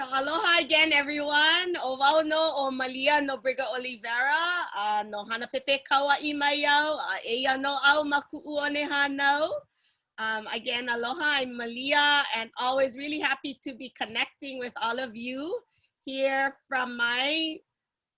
So aloha again, everyone. Owau no o Malia no Briga Oliveira, no hanapepe kawaʻi mai au, eia no au makuʻu o ne hanau. Again, aloha, I'm Malia, and always really happy to be connecting with all of you here from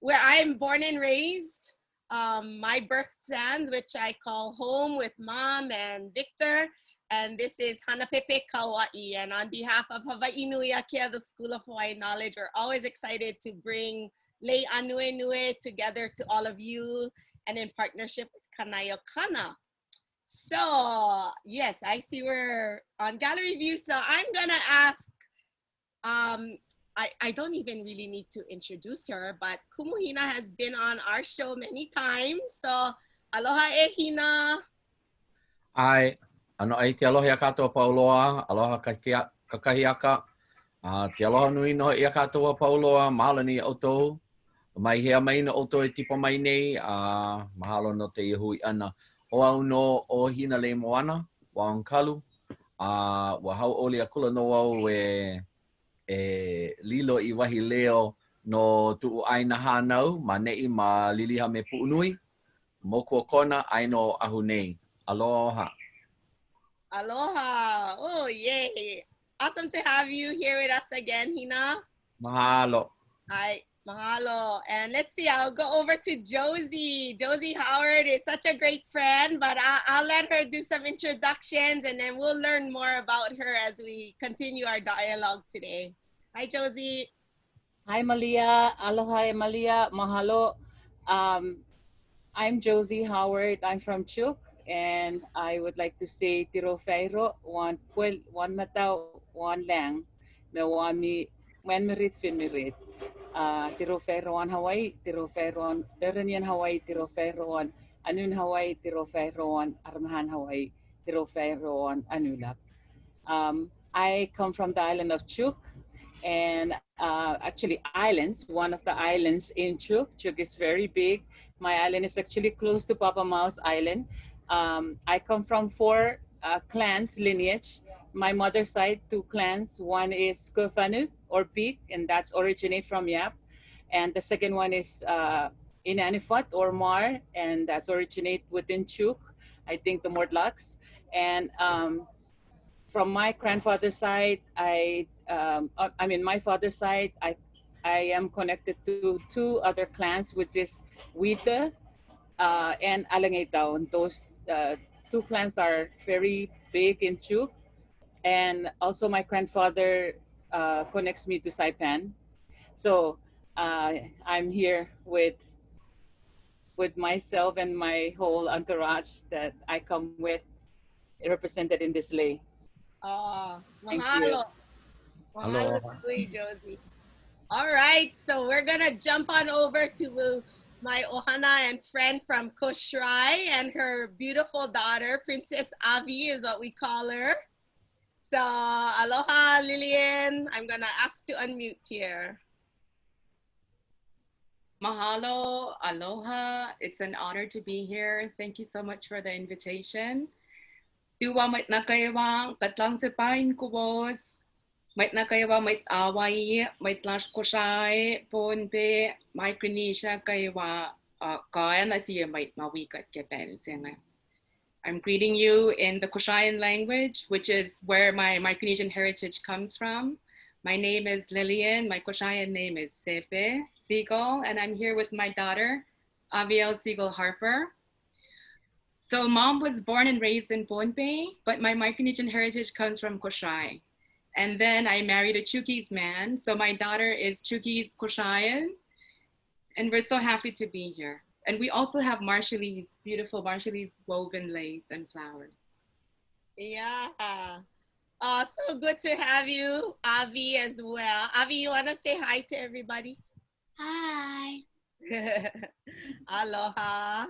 where I am born and raised, my birth sands, which I call home with Mom and Victor. And this is Hanapepe Kauaʻi. And on behalf of Hawaiʻi Nui Akea, the School of Hawaiian Knowledge, we're always excited to bring Lei Ānuenue together to all of you and in partnership with Kanaio Kana. So yes, I see we're on gallery view. So I'm gonna ask, I don't even really need to introduce her, but Hina has been on our show many times. So aloha Hina. Ai, ano ai te aloha ia katoa pauloa, aloha kakahiaka, te aloha nui no ia katoa pauloa, mahalo ni autou, mai hea mai no autou e tipa mai nei, mahalo no te ihui ana. O au no o Hina le moana, wa onkalu, wa hau oli a kula no au lilo I wahi leo no tuu aina hanau, ma nei ma liliha me puunui, moku o kona aino ahu nei. Aloha. Aloha. Oh, yay. Awesome to have you here with us again, Hina. Mahalo. Hi, mahalo. And let's see, I'll go over to Josie. Josie Howard is such a great friend, but I'll let her do some introductions and then we'll learn more about her as we continue our dialogue today. Hi, Josie. Hi, Malia. Aloha, Malia. Mahalo. I'm Josie Howard. I'm from Chuuk, and I would like to say tiro whairo, wan puel, wan matau, wan lang, me wan mi, wan merit fin merit. Tiro whairo wan Hawaiʻi, tiro whairo wan Iranian Hawaiʻi, tiro whairo wan Anun Hawaiʻi, tiro whairo wan Aramahan Hawaiʻi, tiro whairo wan Anunap. I come from the island of Chuuk, and actually islands, one of the islands in Chuuk. Chuuk is very big. My island is actually close to Papa Mau's island. I come from 4 clans lineage. My mother's side, 2 clans. One is Kofanu or Pig, and that's originate from Yap. And the second one is Inanifat or Mar, and that's originate within Chuuk, I think the Mortlaks. And from my grandfather's side, my father's side, I am connected to 2 other clans, which is Wita and Alangaytao. And those 2 clans are very big in Chuuk. And also my grandfather connects me to Saipan. So I'm here with myself and my whole entourage that I come with, represented in this lei. Mahalo. Mahalo, Josie. All right, so we're gonna jump on over to my ohana and friend from Kosrae and her beautiful daughter, Princess Avi is what we call her. So aloha, Lillian. I'm gonna ask to unmute here. Mahalo, aloha. It's an honor to be here. Thank you so much for the invitation. Tuwa mait na kaiwa, katlang sepain kubos, mait na kaiwa mait Hawaii, mait lash Kosrae, Ponpe, Micronesia kaiwa, kaya na siya mait mawikat kepel siya. I'm greeting you in the Kosraean language, which is where my Micronesian heritage comes from. My name is Lillian. My Kosraean name is Segal, and I'm here with my daughter, Aviel Segal Harper. So Mom was born and raised in Pohnpei, but my Micronesian heritage comes from Kosrae. And then I married a Chuukese man. So my daughter is Chuukese Kosraean, and we're so happy to be here. And we also have Marshallese, beautiful Marshallese woven lace and flowers. Yeah. So good to have you, Avi, as well. Avi, you want to say hi to everybody? Hi. Aloha.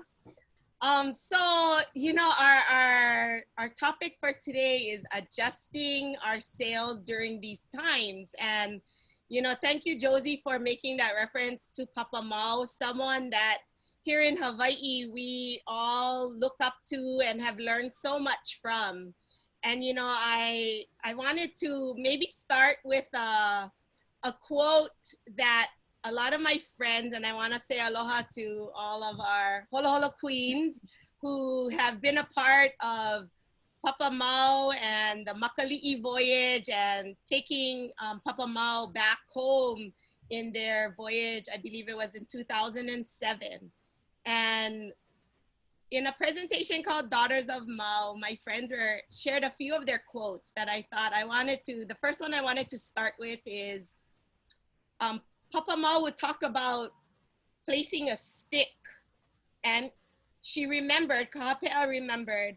So, you know, our topic for today is adjusting our sales during these times. And, you know, thank you, Josie, for making that reference to Papa Mau, someone that here in Hawaii, we all look up to and have learned so much from. And, you know, I wanted to maybe start with a a quote that a lot of my friends, and I want to say aloha to all of our holo holo queens who have been a part of Papa Mau and the Makali'i voyage and taking Papa Mau back home in their voyage. I believe it was in 2007. And in a presentation called Daughters of Mau, my friends shared a few of their quotes that I thought the first one I wanted to start with is, Papa Mau would talk about placing a stick, and she remembered, Kahapea remembered,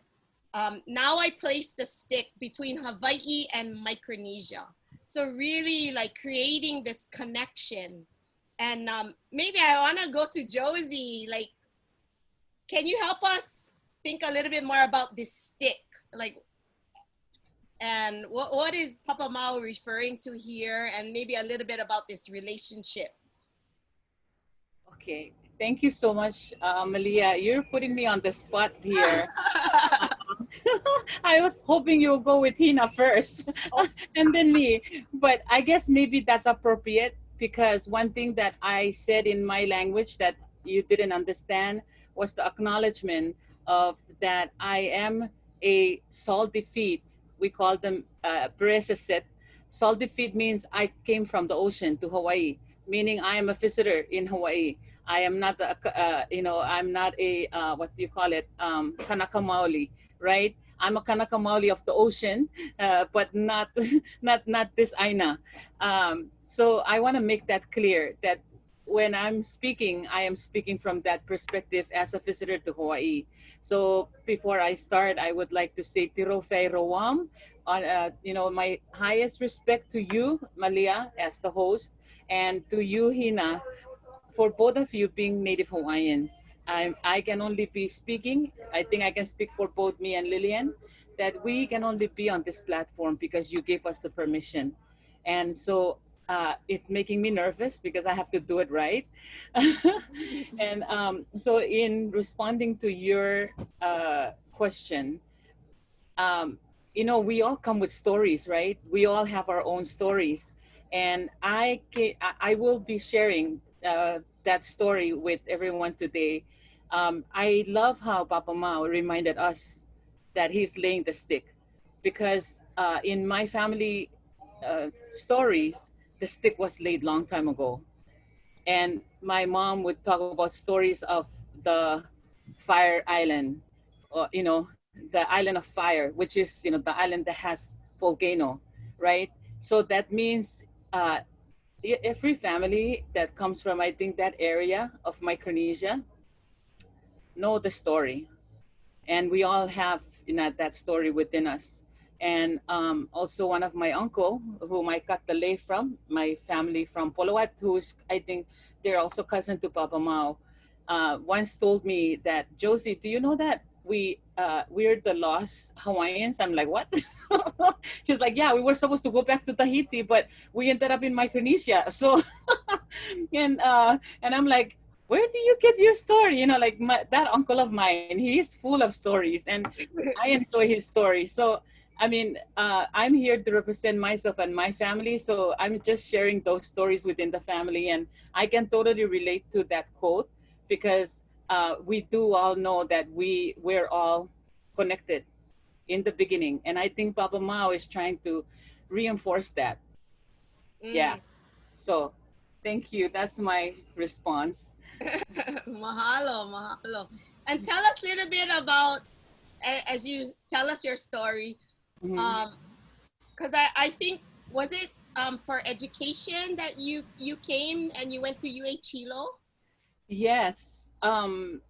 now I place the stick between Hawaii and Micronesia. So really like creating this connection. And maybe I wanna go to Josie, like, can you help us think a little bit more about this stick? Like, and what is Papa Mau referring to here? And maybe a little bit about this relationship. Okay, thank you so much, Malia. You're putting me on the spot here. I was hoping you'll go with Hina first and then me. But I guess maybe that's appropriate because one thing that I said in my language that you didn't understand was the acknowledgement of that I am a soul defeat. We call them Pereseset. Soul defeat means I came from the ocean to Hawaii, meaning I am a visitor in Hawaii. I am not I'm not a, what do you call it, Kanaka Maoli, right? I'm a Kanaka Maoli of the ocean, but not, not this Aina. So I want to make that clear that when I'm speaking, I am speaking from that perspective as a visitor to Hawaii. So before I start, I would like to say Tiro Fei Roam, on my highest respect to you, Malia, as the host, and to you, Hina, for both of you being Native Hawaiians. I can only be speaking, I think I can speak for both me and Lillian, that we can only be on this platform because you gave us the permission. And so it's making me nervous because I have to do it right. And so in responding to your question, we all come with stories, right? We all have our own stories. And I will be sharing that story with everyone today. I love how Papa Mao reminded us that he's laying the stick because in my family stories, the stick was laid long time ago. And my mom would talk about stories of the fire island, or the island of fire, which is the island that has volcano, right? So that means every family that comes from, I think, that area of Micronesia know the story, and we all have that story within us. And also one of my uncle, whom I got the lei from, my family from Polowat, who's, I think, they're also cousin to Papa Mao, once told me that, Josie, do you know that we're the lost Hawaiians? I'm like, what? He's like, yeah, we were supposed to go back to Tahiti, but we ended up in Micronesia. So, and I'm like, where do you get your story? Like that uncle of mine, he's full of stories, and I enjoy his stories. So, I mean, I'm here to represent myself and my family. So I'm just sharing those stories within the family. And I can totally relate to that quote because we do all know that we're all connected in the beginning. And I think Papa Mao is trying to reinforce that. Yeah. So thank you. That's my response. Mahalo, mahalo. And tell us a little bit about, as you tell us your story, because I think, was it for education that you came and you went to UH Hilo? Yes. When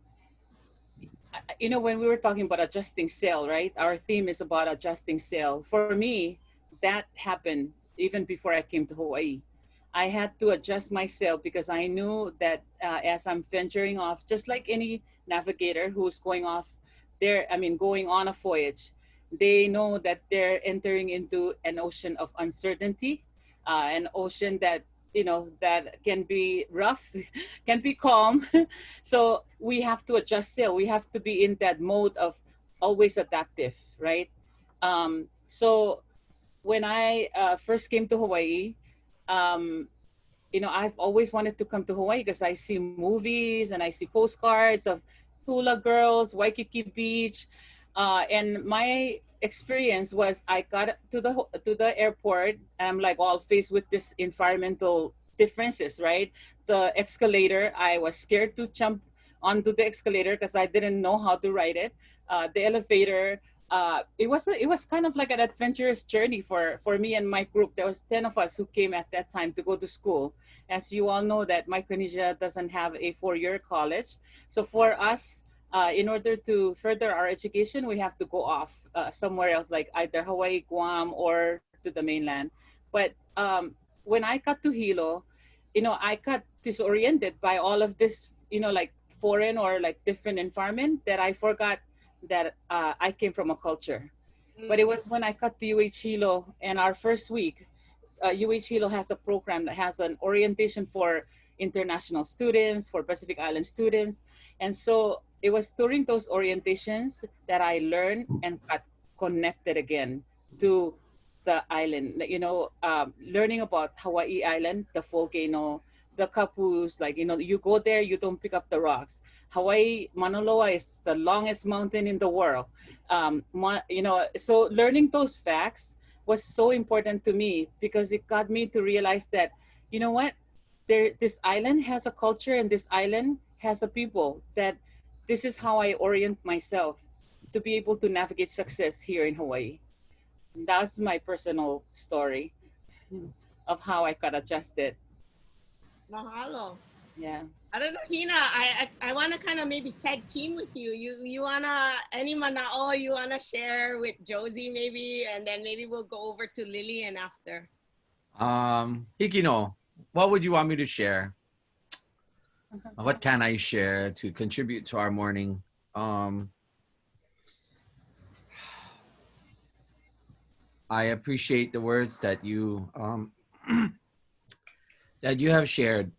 we were talking about adjusting sail, right? Our theme is about adjusting sail. For me, that happened even before I came to Hawaii. I had to adjust my sail because I knew that as I'm venturing off, just like any navigator who's going off going on a voyage, they know that they're entering into an ocean of uncertainty, an ocean that that can be rough, can be calm. So we have to adjust sail. We have to be in that mode of always adaptive, right? So when I first came to Hawaii, you know, I've always wanted to come to Hawaii because I see movies and I see postcards of hula girls, Waikiki Beach, and my experience was I got to the airport and I'm like all faced with this environmental differences, right? The escalator, I was scared to jump onto the escalator because I didn't know how to ride it. The elevator, it was kind of like an adventurous journey for me and my group. There was 10 of us who came at that time to go to school. As you all know, that Micronesia doesn't have a 4-year college. So for us, in order to further our education, we have to go off somewhere else, like either Hawaii, Guam, or to the mainland. But when I got to Hilo, you know, I got disoriented by all of this, you know, like foreign or like different environment, that I forgot that I came from a culture. But it was when I got to UH Hilo, and our first week, UH Hilo has a program that has an orientation for international students, for Pacific Island students. And so it was during those orientations that I learned and got connected again to the island. You know, learning about Hawaii Island, the volcano, the kapus, like, you know, you go there, you don't pick up the rocks. Hawaii, Mauna Loa is the longest mountain in the world. You know, so learning those facts was so important to me because it got me to realize that, you know what, this island has a culture and this island has a people, that this is how I orient myself to be able to navigate success here in Hawaii. That's my personal story of how I got adjusted. Mahalo. Yeah. I don't know, Hina. I want to kind of maybe tag team with you. You wanna any manao you wanna share with Josie maybe, and then maybe we'll go over to Lillian after. Hikino, what would you want me to share? What can I share to contribute to our morning? I appreciate the words that you that you have shared,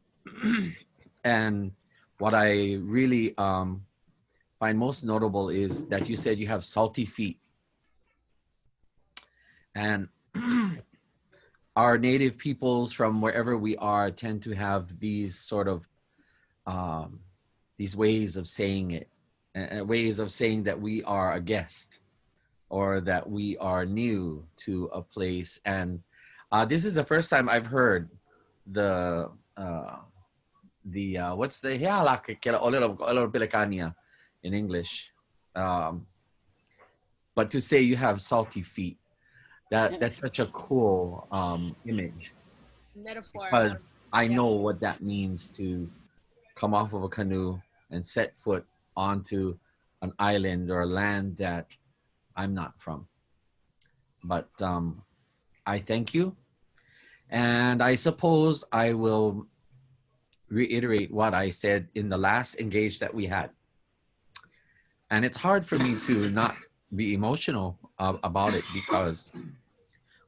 and what I really find most notable is that you said you have salty feet, and our native peoples from wherever we are tend to have these sort of these ways of saying it, ways of saying that we are a guest or that we are new to a place. And this is the first time I've heard the what's the olelo pilikania in English, but to say you have salty feet, that's such a cool image, Metaphor. because I Yeah. know what that means to come off of a canoe and set foot onto an island or a land that I'm not from. But I thank you, and I suppose I will reiterate what I said in the last engage that we had. And it's hard for me to not be emotional about it, because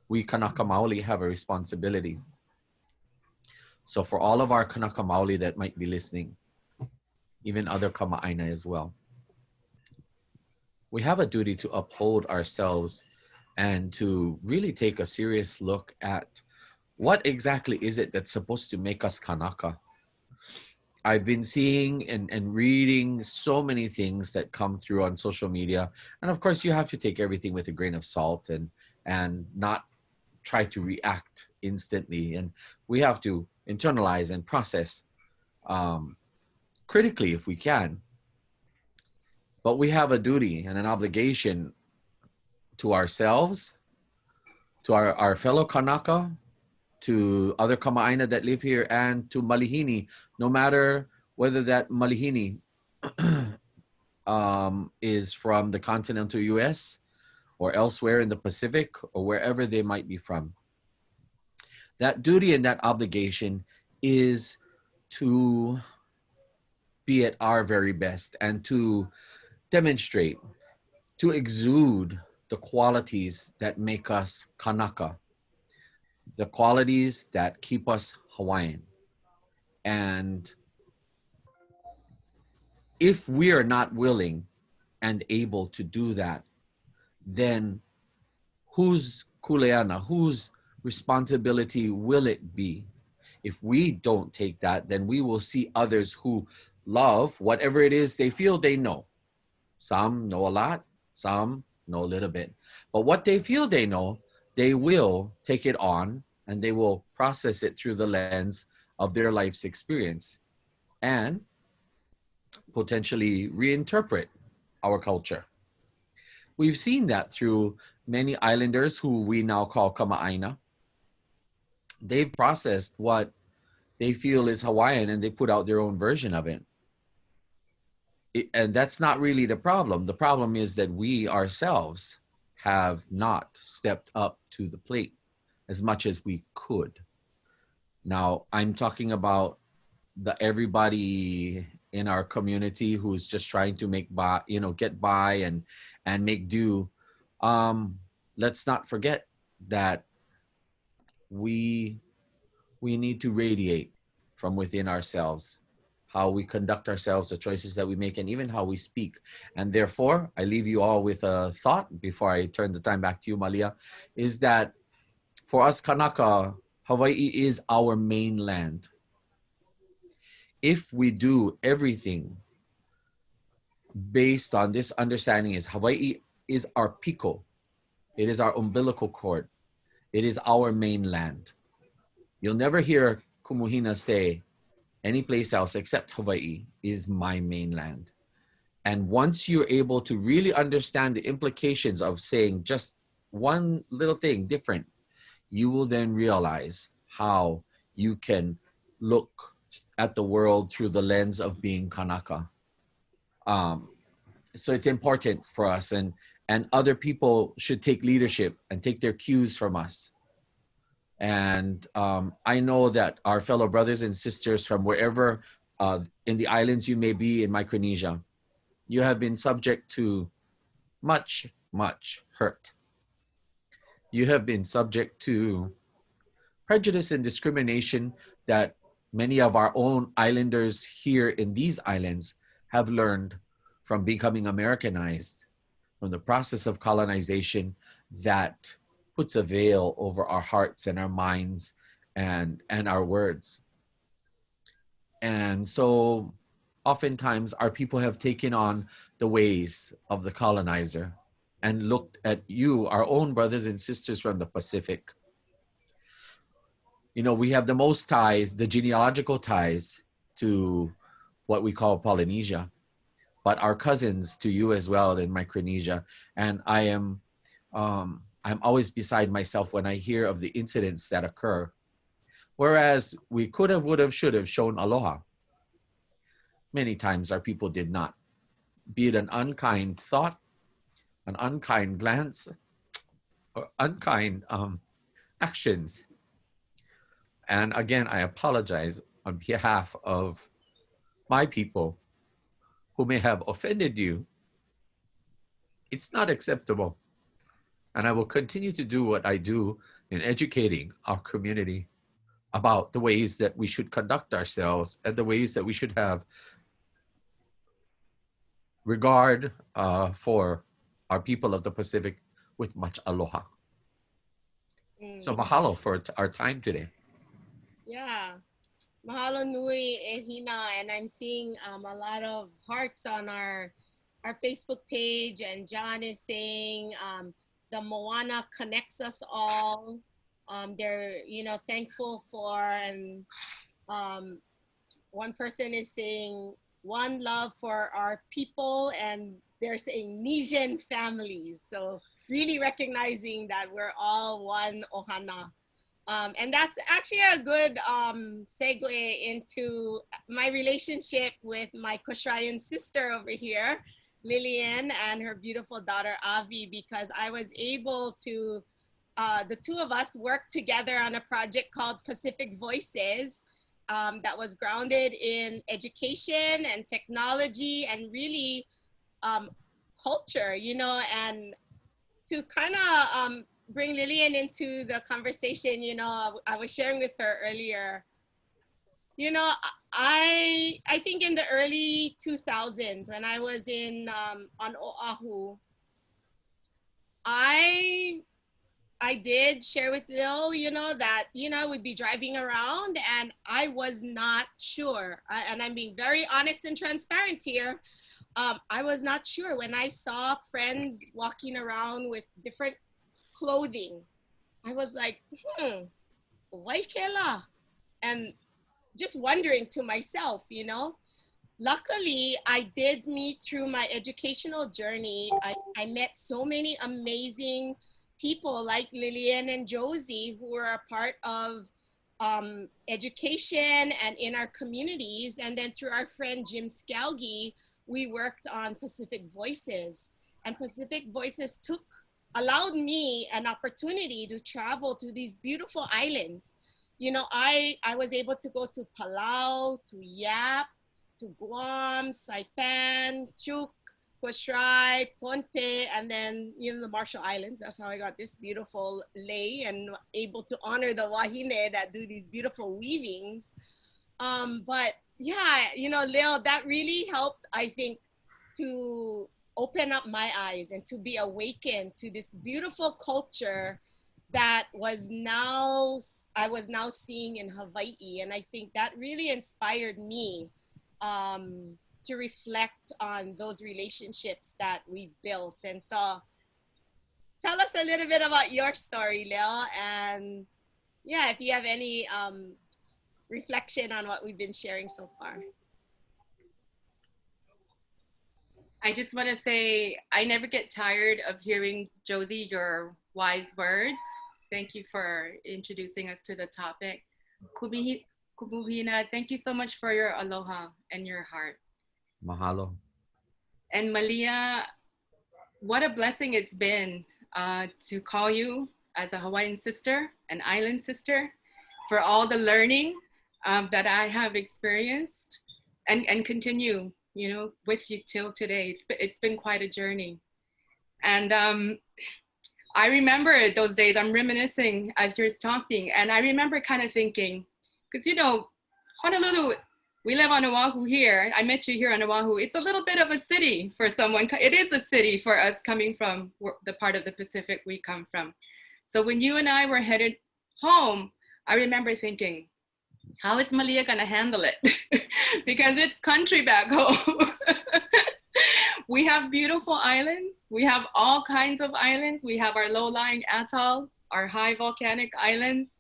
we Kanaka Maoli have a responsibility. So for all of our Kanaka Maoli that might be listening, even other Kama'aina as well, we have a duty to uphold ourselves and to really take a serious look at what exactly is it that's supposed to make us Kanaka. I've been seeing and reading so many things that come through on social media. And of course, you have to take everything with a grain of salt and not try to react instantly. And we have to internalize and process critically if we can. But we have a duty and an obligation to ourselves, to our fellow Kanaka, to other Kama'aina that live here, and to Malihini, no matter whether that Malihini is from the continental US or elsewhere in the Pacific or wherever they might be from. That duty and that obligation is to be at our very best and to demonstrate, to exude the qualities that make us Kanaka, the qualities that keep us Hawaiian. And if we are not willing and able to do that, then whose kuleana, whose responsibility will it be? If we don't take that, then we will see others who love whatever it is they feel they know. Some know a lot, some know a little bit. But what they feel they know, they will take it on and they will process it through the lens of their life's experience and potentially reinterpret our culture. We've seen that through many islanders who we now call kama'aina. They've processed what they feel is Hawaiian and they put out their own version of it. And that's not really the problem. The problem is that we ourselves have not stepped up to the plate as much as we could. Now, I'm talking about the everybody in our community who's just trying to make by, get by and make do. Let's not forget that we need to radiate from within ourselves, how we conduct ourselves, the choices that we make, and even how we speak. And therefore, I leave you all with a thought before I turn the time back to you, Malia, is that for us Kanaka, Hawaii is our mainland. If we do everything based on this understanding, is Hawaii is our piko, it is our umbilical cord, it is our mainland. You'll never hear Kumuhina say any place else except Hawaii is my mainland. And once you're able to really understand the implications of saying just one little thing different, you will then realize how you can look at the world through the lens of being Kanaka. So it's important for us, and other people should take leadership and take their cues from us. And I know that our fellow brothers and sisters from wherever in the islands you may be in Micronesia, you have been subject to much, much hurt. You have been subject to prejudice and discrimination that many of our own islanders here in these islands have learned from becoming Americanized, from the process of colonization that puts a veil over our hearts and our minds and our words. And so oftentimes our people have taken on the ways of the colonizer and looked at you, our own brothers and sisters from the Pacific. We have the most ties, the genealogical ties to what we call Polynesia, but our cousins to you as well in Micronesia. And I'm always beside myself when I hear of the incidents that occur. Whereas we could have, would have, should have shown aloha. Many times our people did not. Be it an unkind thought, an unkind glance, or unkind actions. And again, I apologize on behalf of my people who may have offended you. It's not acceptable. And I will continue to do what I do in educating our community about the ways that we should conduct ourselves and the ways that we should have regard for our people of the Pacific with much aloha. So mahalo for our time today. Yeah. Mahalo nui e Hina, and I'm seeing a lot of hearts on our Facebook page, and John is saying the Moana connects us all. They're thankful for, and one person is saying one love for our people, and they're saying Nisian families. So really recognizing that we're all one ohana. And that's actually a good segue into my relationship with my Kosraean sister over here, Lillian, and her beautiful daughter, Avi, because I was able to, the two of us worked together on a project called Pacific Voices that was grounded in education and technology and really culture, and to kind of bring Lillian into the conversation, I was sharing with her earlier, I think in the early 2000s when I was on Oahu, I I did share with Lil, that, we'd be driving around and I was not sure. And I'm being very honest and transparent here. I was not sure when I saw friends walking around with different clothing. I was like, waikela. And just wondering to myself, Luckily, I did meet through my educational journey. I met so many amazing people like Lillian and Josie who were a part of education and in our communities. And then through our friend Jim Scalgi, we worked on Pacific Voices. And Pacific Voices allowed me an opportunity to travel to these beautiful islands. I was able to go to Palau, to Yap, to Guam, Saipan, Chuuk, Kosrae, Pohnpei, and then, the Marshall Islands. That's how I got this beautiful lei and able to honor the wahine that do these beautiful weavings. But yeah, Lil, that really helped, I think, to open up my eyes and to be awakened to this beautiful culture that I was now seeing in Hawaii. And I think that really inspired me to reflect on those relationships that we've built. And so tell us a little bit about your story, Lil, and yeah, if you have any reflection on what we've been sharing so far. I just want to say I never get tired of hearing, Josie, your wise words. Thank you for introducing us to the topic. Hina, thank you so much for your aloha and your heart. Mahalo. And Malia, what a blessing it's been to call you as a Hawaiian sister, an island sister, for all the learning that I have experienced and continue, with you till today. It's been quite a journey. And I remember those days. I'm reminiscing as you're talking, and I remember kind of thinking, because Honolulu, we live on Oahu here. I met you here on Oahu. It's a little bit of a city for someone. It is a city for us coming from the part of the Pacific we come from. So when you and I were headed home, I remember thinking, how is Malia gonna handle it? Because it's country back home. We have beautiful islands. We have all kinds of islands. We have our low-lying atolls, our high volcanic islands.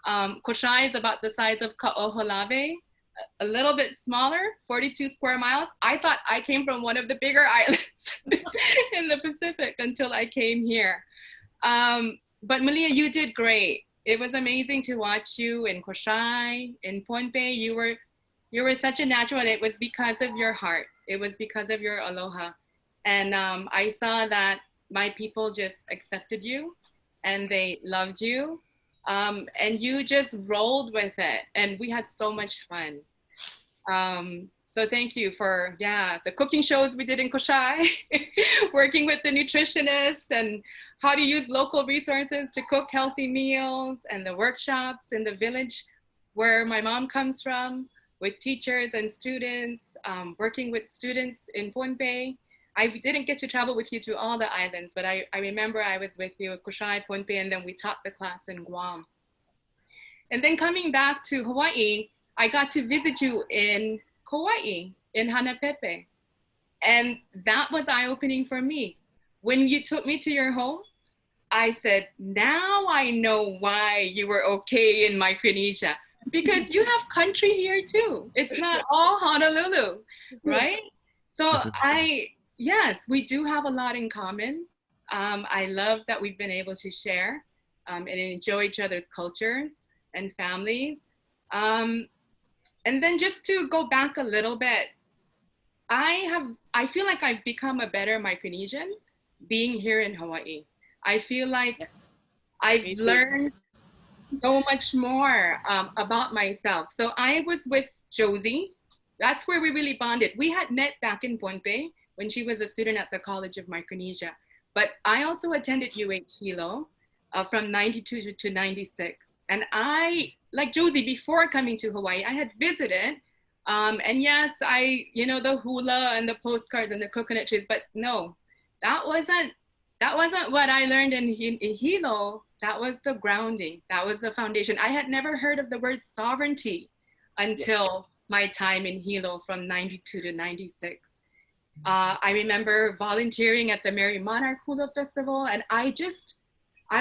Kosrae is about the size of Ka'oholawe, a little bit smaller, 42 square miles. I thought I came from one of the bigger islands in the Pacific until I came here. But Malia, you did great. It was amazing to watch you in Kosrae, in Pohnpei. You were such a natural, and it was because of your heart. It was because of your aloha. And I saw that my people just accepted you and they loved you. And you just rolled with it. And we had so much fun. So thank you for, the cooking shows we did in Kosrae, working with the nutritionist and how to use local resources to cook healthy meals, and the workshops in the village where my mom comes from with teachers and students, working with students in Pohnpei. I didn't get to travel with you to all the islands, but I remember I was with you at Kosrae, Pohnpei, and then we taught the class in Guam. And then coming back to Hawaii, I got to visit you in Kauai, in Hanapepe. And that was eye-opening for me. When you took me to your home, I said, now I know why you were okay in Micronesia, because you have country here too. It's not all Honolulu, right? So yes, we do have a lot in common. I love that we've been able to share and enjoy each other's cultures and families. And then just to go back a little bit, I feel like I've become a better Micronesian being here in Hawaii. I feel like I've learned so much more about myself. So I was with Josie. That's where we really bonded. We had met back in Pohnpei when she was a student at the College of Micronesia. But I also attended UH Hilo from 92 to 96. And I, like Josie, before coming to Hawaii, I had visited. And yes, the hula and the postcards and the coconut trees, but no, that wasn't that wasn't what I learned in Hilo. That was the grounding. That was the foundation. I had never heard of the word sovereignty until my time in Hilo from 92 to 96. I remember volunteering at the Merry Monarch Hula Festival, and I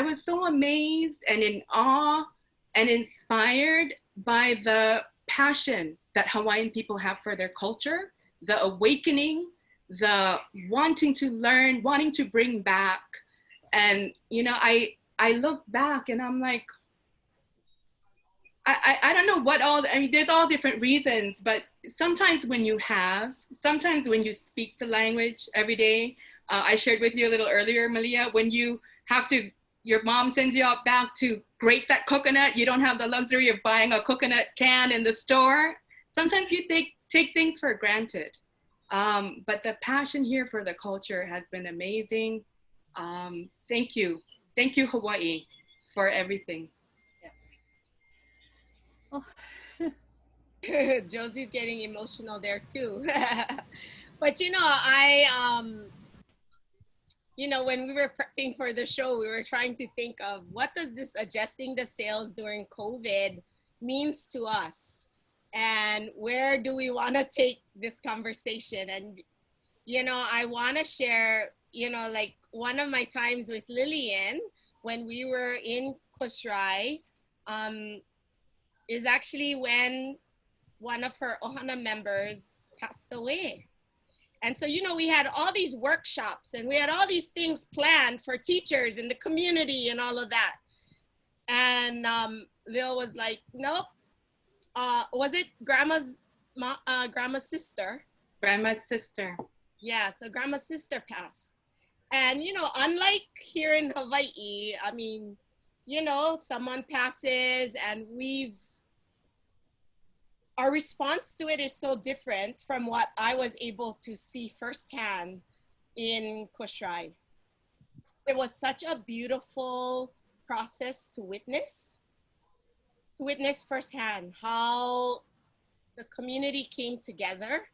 was so amazed and in awe and inspired by the passion that Hawaiian people have for their culture, the awakening, the wanting to learn, wanting to bring back. And, you know, I look back and I'm like, I don't know what all, I mean, there's all different reasons, but sometimes when you speak the language every day, I shared with you a little earlier, Malia, when you have to, your mom sends you out back to grate that coconut, you don't have the luxury of buying a coconut can in the store. Sometimes you take things for granted. But the passion here for the culture has been amazing. Thank you. Thank you, Hawaii, for everything. Josie's getting emotional there too. But you know, you know, when we were prepping for the show, we were trying to think of what does this adjusting the sails during COVID means to us, and where do we want to take this conversation? And you know, I want to share, you know, like one of my times with Lillian when we were in Kosrae, is actually when one of her Ohana members passed away. And so, you know, we had all these workshops and we had all these things planned for teachers in the community and all of that. And Lil was like, nope. Was it grandma's sister? Grandma's sister. Yeah, so grandma's sister passed. And, you know, unlike here in Hawaii, I mean, you know, someone passes and our response to it is so different from what I was able to see firsthand in Kosrae. It was such a beautiful process to witness firsthand how the community came together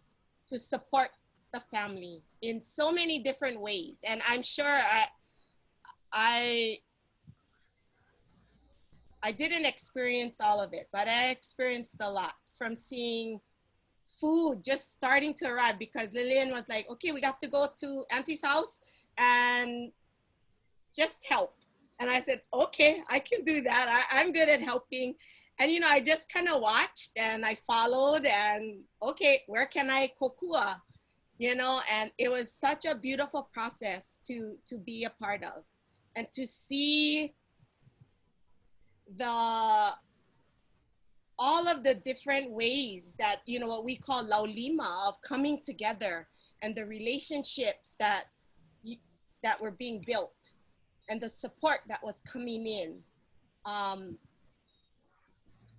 to support the family in so many different ways. And I'm sure I didn't experience all of it, but I experienced a lot from seeing food just starting to arrive, because Lillian was like, okay, we have to go to Auntie's house and just help. And I said, okay, I can do that. I'm good at helping. And, you know, I just kind of watched and I followed and, okay, where can I kokua? You know, and it was such a beautiful process to be a part of and to see all of the different ways that, you know, what we call laulima, of coming together, and the relationships that were being built and the support that was coming in.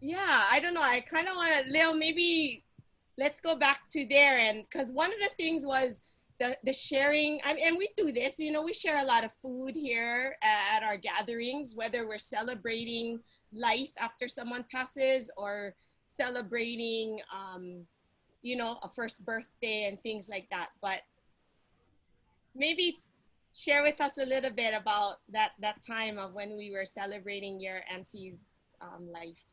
Yeah, I don't know. I kind of want to, Leo, maybe let's go back to there. And because one of the things was the sharing, and we do this, you know, we share a lot of food here at our gatherings, whether we're celebrating life after someone passes or celebrating, you know, a first birthday and things like that. But maybe share with us a little bit about that time of when we were celebrating your auntie's life.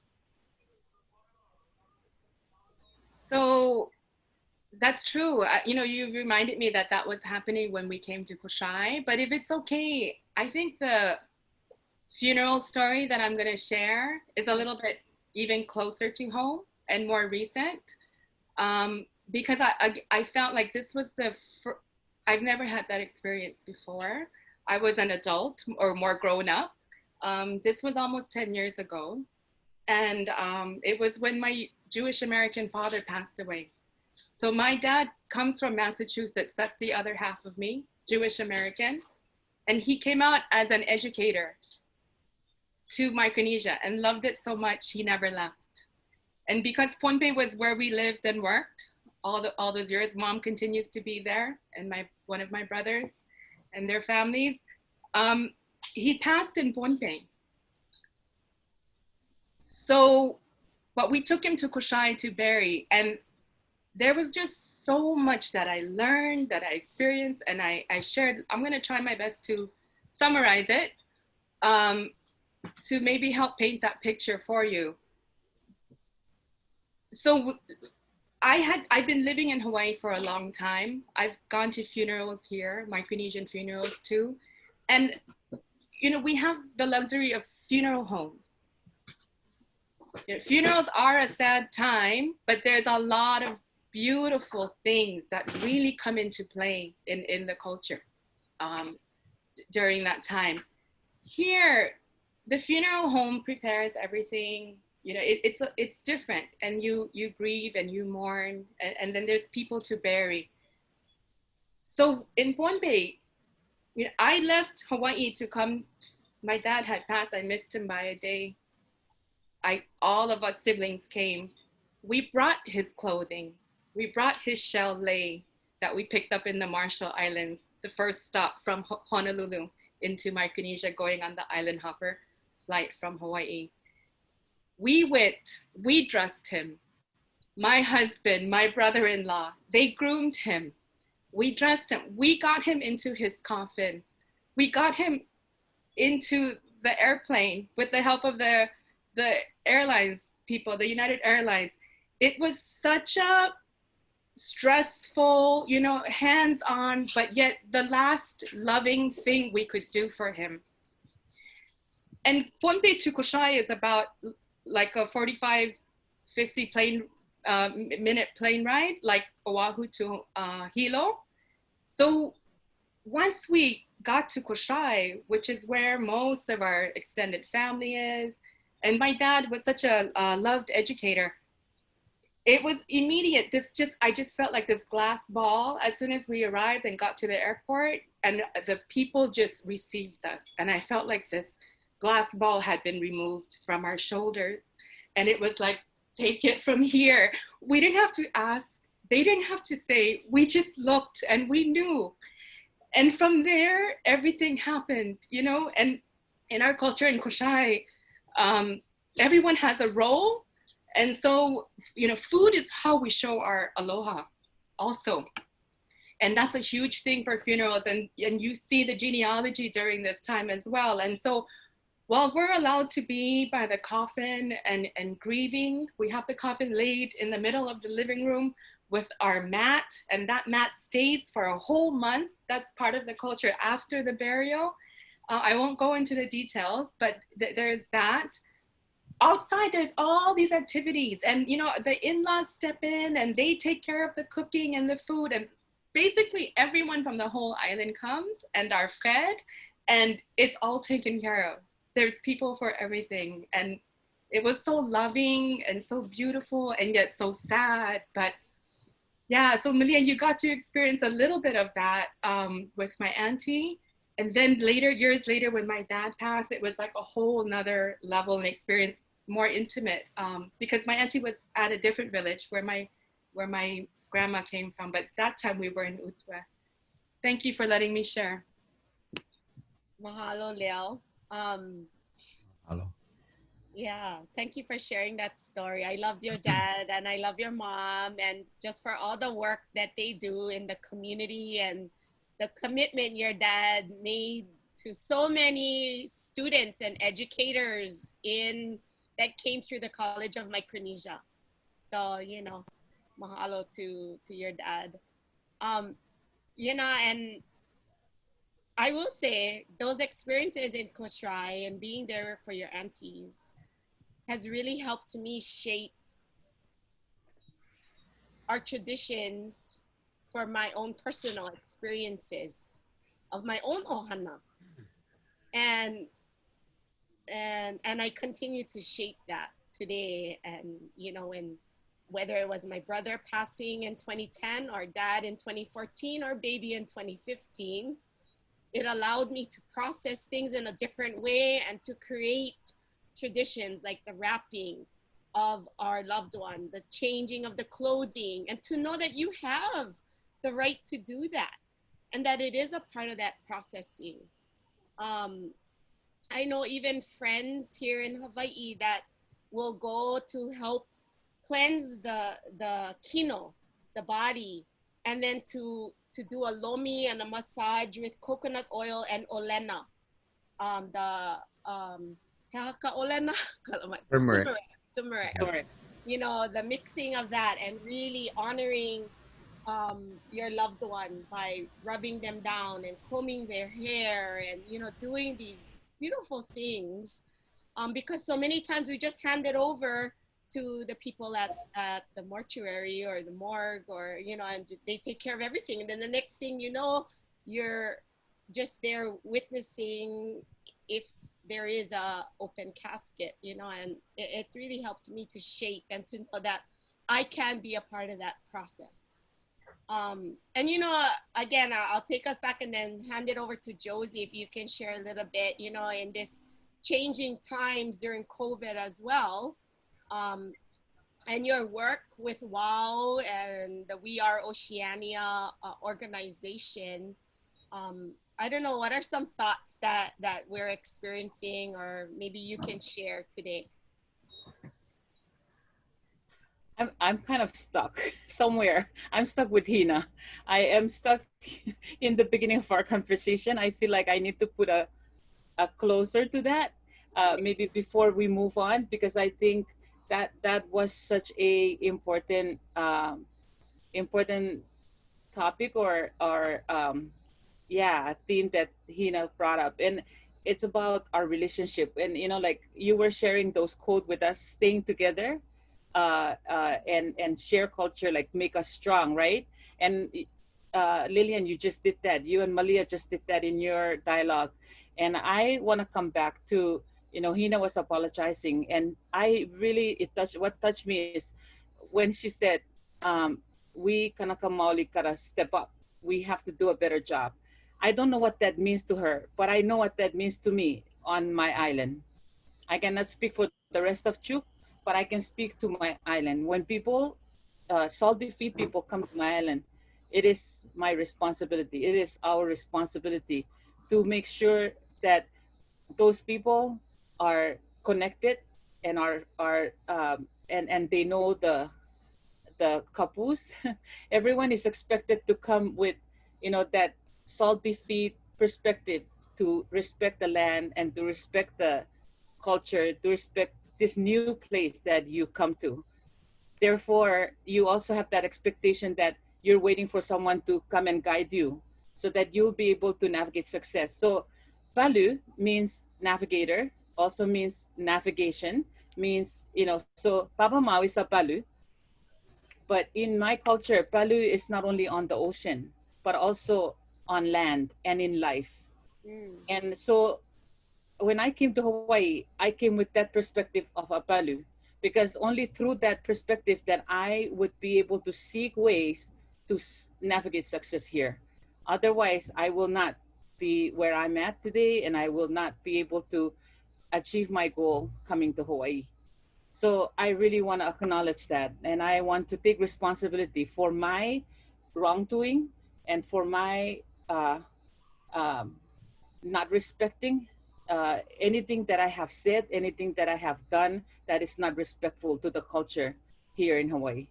So that's true. You know, you reminded me that was happening when we came to Kosrae. But if it's okay, I think the funeral story that I'm going to share is a little bit even closer to home and more recent, because I felt like this was I've never had that experience before. I was an adult or more grown up. This was almost 10 years ago. And it was when my Jewish American father passed away. So my dad comes from Massachusetts. That's the other half of me, Jewish American. And he came out as an educator to Micronesia and loved it so much, he never left. And because Pohnpei was where we lived and worked all those years, Mom continues to be there, and one of my brothers and their families. He passed in Pohnpei. So, but we took him to Kosrae to bury, and there was just so much that I learned, that I experienced, and I shared. I'm gonna try my best to summarize it to maybe help paint that picture for you. So I've been living in Hawaii for a long time. I've gone to funerals here, Micronesian funerals too. And, you know, we have the luxury of funeral homes. You know, funerals are a sad time, but there's a lot of beautiful things that really come into play in the culture during that time. Here, the funeral home prepares everything. You know, it's different, and you grieve and you mourn, and then there's people to bury. So in Pohnpei, you know, I left Hawaii to come. My dad had passed. I missed him by a day. All of us siblings came. We brought his clothing. We brought his shell lei that we picked up in the Marshall Islands, the first stop from Honolulu into Micronesia, going on the island hopper flight from Hawaii. We dressed him. My husband, my brother-in-law, they groomed him. We dressed him. We got him into his coffin. We got him into the airplane with the help of the airlines people, the United Airlines. It was such a stressful, you know, hands-on, but yet the last loving thing we could do for him. And Pohnpei to Kosrae is about like a 45, 50 minute plane ride, like Oahu to Hilo. So once we got to Kosrae, which is where most of our extended family is, and my dad was such a loved educator, it was immediate. I just felt like this glass ball as soon as we arrived and got to the airport, and the people just received us. And I felt like this glass ball had been removed from our shoulders. And it was like, take it from here. We didn't have to ask. They didn't have to say. We just looked and we knew. And from there, everything happened, you know? And in our culture in Kosrae, everyone has a role. And so, you know, food is how we show our aloha also. And that's a huge thing for funerals. And you see the genealogy during this time as well. And so while we're allowed to be by the coffin and grieving, we have the coffin laid in the middle of the living room with our mat, and that mat stays for a whole month. That's part of the culture after the burial. I won't go into the details, but there's that. Outside, there's all these activities, and you know, the in-laws step in and they take care of the cooking and the food, and basically everyone from the whole island comes and are fed, and it's all taken care of. There's people for everything, and it was so loving and so beautiful and yet so sad. But yeah, so Malia, you got to experience a little bit of that with my auntie. And then later, years later, when my dad passed, it was like a whole nother level and experience, more intimate, because my auntie was at a different village where my grandma came from. But that time we were in Utwe. Thank you for letting me share. Mahalo, Leo. Hello. Yeah, thank you for sharing that story. I loved your dad and I love your mom, and just for all the work that they do in the community and the commitment your dad made to so many students and educators that came through the College of Micronesia. So, you know, mahalo to your dad. You know, and I will say those experiences in Kosrae and being there for your aunties has really helped me shape our traditions for my own personal experiences of my own ohana. And I continue to shape that today. And, you know, whether it was my brother passing in 2010 or dad in 2014 or baby in 2015, it allowed me to process things in a different way and to create traditions like the wrapping of our loved one, the changing of the clothing, and to know that you have the right to do that and that it is a part of that processing. I know even friends here in Hawaii that will go to help cleanse the kino, the body, and then to do a lomi and a massage with coconut oil and olena the Hakaolena, Turmeric. turmeric, Yeah. Correct. you know, the mixing of that and really honoring your loved one by rubbing them down and combing their hair and, you know, doing these beautiful things. Because so many times we just hand it over to the people at the mortuary or the morgue, or, you know, and they take care of everything. And then the next thing you know, you're just there witnessing if there is a open casket, you know, and it's really helped me to shape and to know that I can be a part of that process. And you know, again, I'll take us back and then hand it over to Josie if you can share a little bit, you know, in this changing times during COVID as well. Um, and your work with WOW and the We Are Oceania organization. I don't know, what are some thoughts that we're experiencing, or maybe you can share today? I'm kind of stuck somewhere. I'm stuck with Hina. I am stuck in the beginning of our conversation. I feel like I need to put a closer to that, maybe before we move on, because I think that that was such a important topic, or yeah, a theme that Hina brought up. And it's about our relationship. And, you know, like you were sharing those quote with us, staying together, and share culture, like make us strong, right? And Lillian, you just did that. You and Malia just did that in your dialogue. And I want to come back to, you know, Hina was apologizing. And I really, what touched me is when she said, um, we kanaka maoli kara step up. We have to do a better job. I don't know what that means to her, but I know what that means to me on my island. I cannot speak for the rest of Chuuk, but I can speak to my island. When people, salty feet people come to my island, it is my responsibility. It is our responsibility to make sure that those people are connected and and they know the kapus. Everyone is expected to come with, you know, that salty feet perspective, to respect the land and to respect the culture, to respect this new place that you come to. Therefore, you also have that expectation that you're waiting for someone to come and guide you so that you'll be able to navigate success. So Palu means navigator, also means navigation, means, you know, so Papa Mau is a Palu, but in my culture, Palu is not only on the ocean, but also on land and in life. Mm. And so when I came to Hawaii, I came with that perspective of a Palu, because only through that perspective that I would be able to seek ways to navigate success here. Otherwise, I will not be where I'm at today, and I will not be able to achieve my goal coming to Hawaii. So I really want to acknowledge that. And I want to take responsibility for my wrongdoing and for my um, not respecting anything that I have said, anything that I have done that is not respectful to the culture here in Hawaii.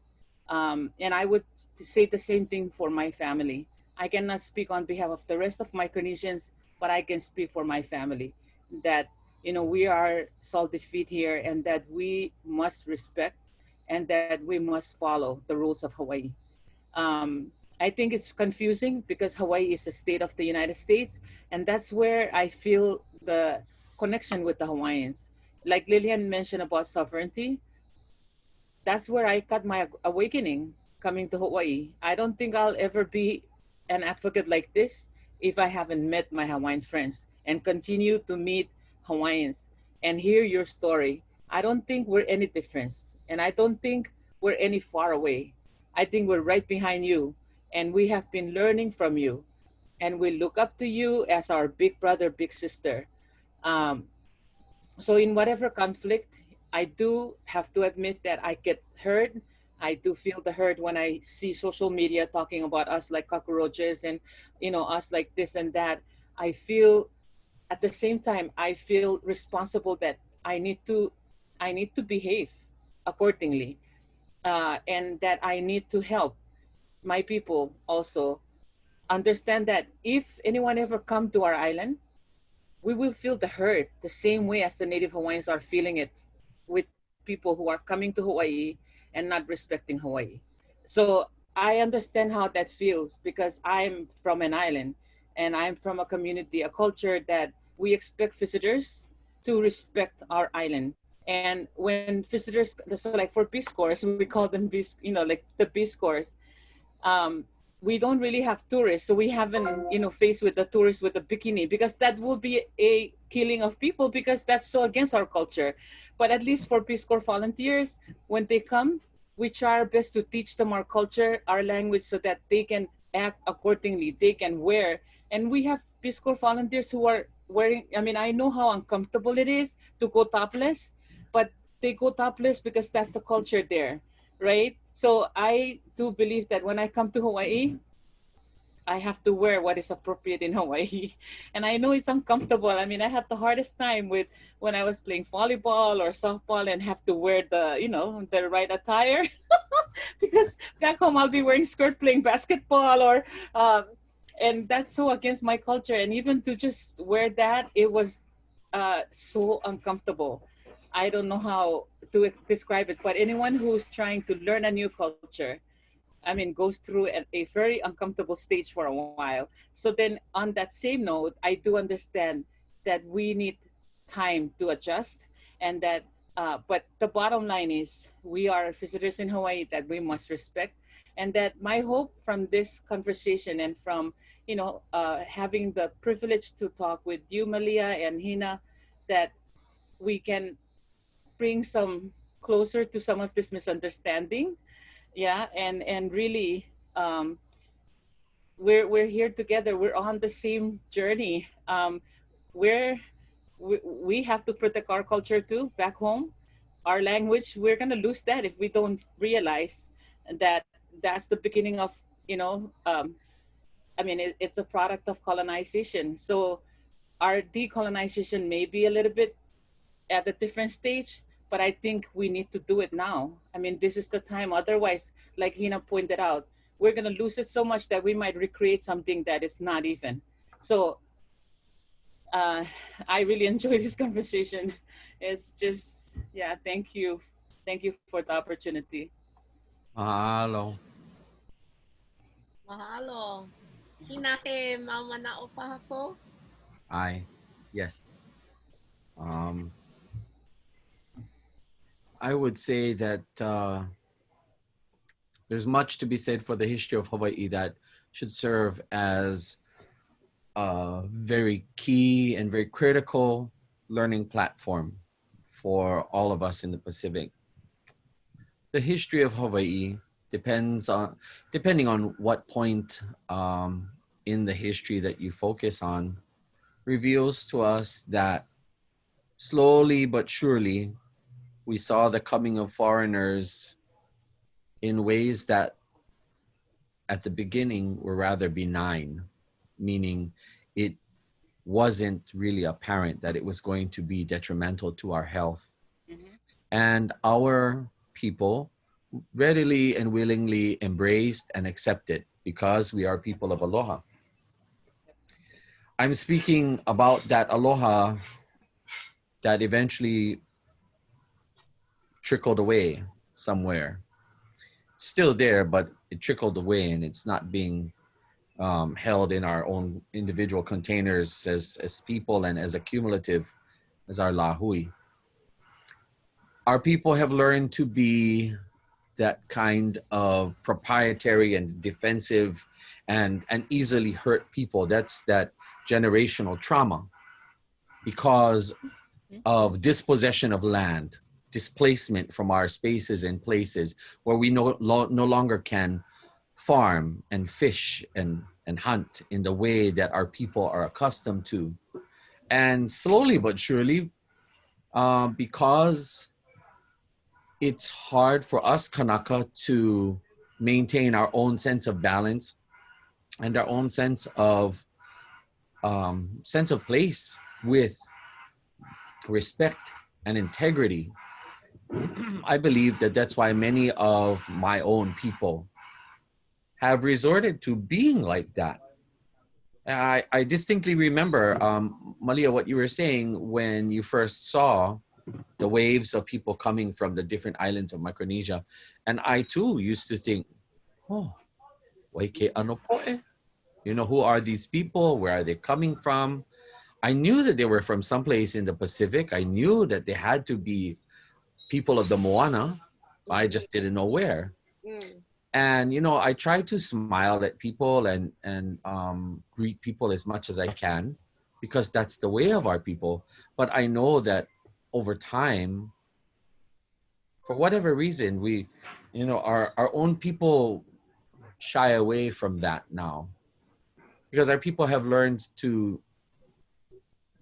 And I would say the same thing for my family. I cannot speak on behalf of the rest of Micronesians, but I can speak for my family that, you know, we are salty feet here, and that we must respect and that we must follow the rules of Hawaii. Um, I think it's confusing because Hawaii is a state of the United States, and that's where I feel the connection with the Hawaiians. Like Lillian mentioned about sovereignty, that's where I got my awakening coming to Hawaii. I don't think I'll ever be an advocate like this if I haven't met my Hawaiian friends and continue to meet Hawaiians and hear your story. I don't think we're any different, and I don't think we're any far away. I think we're right behind you, and we have been learning from you, and we look up to you as our big brother, big sister. Um, so in whatever conflict, I do have to admit that I get hurt. I do feel the hurt when I see social media talking about us like cockroaches, and, you know, us like this and that. I feel, at the same time, I feel responsible that I need to behave accordingly, and that I need to help my people also understand that if anyone ever come to our island, we will feel the hurt the same way as the Native Hawaiians are feeling it with people who are coming to Hawaii and not respecting Hawaii. So I understand how that feels because I'm from an island and I'm from a community, a culture that we expect visitors to respect our island. And when visitors, so like for Peace Corps, we call them Peace, like the Peace Corps, um, we don't really have tourists, so we haven't faced with the tourists with the bikini because that would be a killing of people because that's so against our culture. But at least for Peace Corps volunteers, when they come, we try our best to teach them our culture, our language, so that they can act accordingly, they can wear. And we have Peace Corps volunteers who are wearing, I mean, I know how uncomfortable it is to go topless, but they go topless because that's the culture there, right? So I do believe that when I come to Hawaii, I have to wear what is appropriate in Hawaii. And I know it's uncomfortable. I mean, I had the hardest time with when I was playing volleyball or softball and have to wear the right attire because back home I'll be wearing skirt playing basketball um, and that's so against my culture. And even to just wear that, it was so uncomfortable. I don't know how to describe it, but anyone who's trying to learn a new culture, I mean, goes through a very uncomfortable stage for a while. So then on that same note, I do understand that we need time to adjust and that, but the bottom line is we are visitors in Hawaii that we must respect. And that my hope from this conversation and from, having the privilege to talk with you, Malia and Hina, that we can bring some closer to some of this misunderstanding, yeah, and really, we're here together, we're on the same journey. We're we have to protect our culture too back home, our language. We're going to lose that if we don't realize that that's the beginning of, I mean, it's a product of colonization. So our decolonization may be a little bit at a different stage, but I think we need to do it now. I mean, this is the time. Otherwise, like Hina pointed out, we're going to lose it so much that we might recreate something that is not even. So uh, I really enjoy this conversation. It's just, yeah, thank you. Thank you for the opportunity. Mahalo. Mahalo. Hina ke maumana o pahako? Yes. Um, I would say that there's much to be said for the history of Hawaii that should serve as a very key and very critical learning platform for all of us in the Pacific. The history of Hawaii depending on what point in the history that you focus on, reveals to us that slowly but surely we saw the coming of foreigners in ways that at the beginning were rather benign, meaning it wasn't really apparent that it was going to be detrimental to our health. Mm-hmm. And our people readily and willingly embraced and accepted because we are people of aloha. I'm speaking about that aloha that eventually trickled away somewhere. Still there, but it trickled away and it's not being held in our own individual containers as people and as accumulative as our lahui. Our people have learned to be that kind of proprietary and defensive and easily hurt people. That's that generational trauma because of dispossession of land, displacement from our spaces and places where we no longer can farm and fish and hunt in the way that our people are accustomed to. And slowly but surely, because it's hard for us Kanaka to maintain our own sense of balance and our own sense of place with respect and integrity. I believe that that's why many of my own people have resorted to being like that. I distinctly remember, Malia, what you were saying when you first saw the waves of people coming from the different islands of Micronesia. And I too used to think, oh, waike ano po eh? You know, who are these people? Where are they coming from? I knew that they were from someplace in the Pacific. I knew that they had to be people of the Moana. I just didn't know where. Mm. And you know, I try to smile at people and greet people as much as I can, because that's the way of our people. But I know that over time, for whatever reason, we, you know, our own people shy away from that now, because our people have learned to